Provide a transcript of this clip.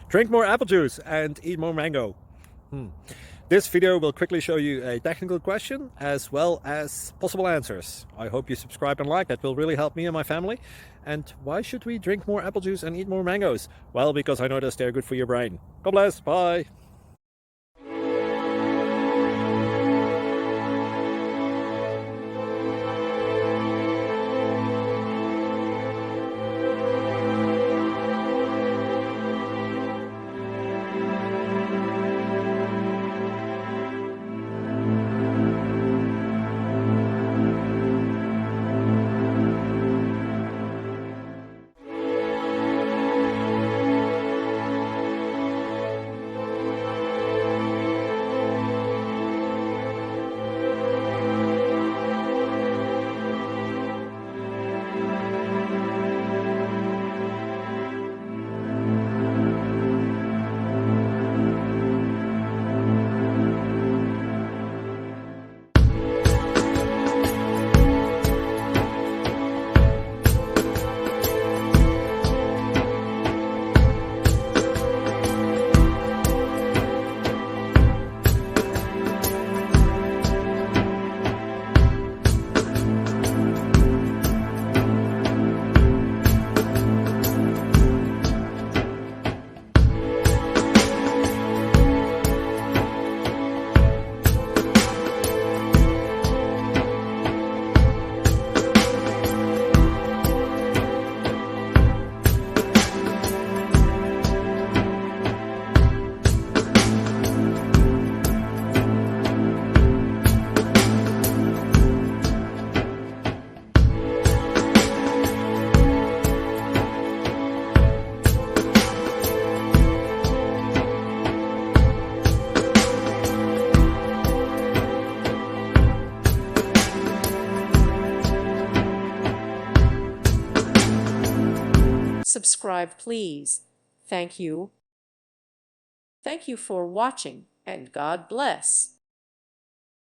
Drink more apple juice and eat more mango. This video will quickly show you a technical question as well as possible answers. I hope you subscribe and like, that will really help me and my family. And why should we drink more apple juice and eat more mangoes? Well, because I noticed they're good for your brain. God bless, bye. Subscribe, please. Thank you. Thank you for watching, and God bless.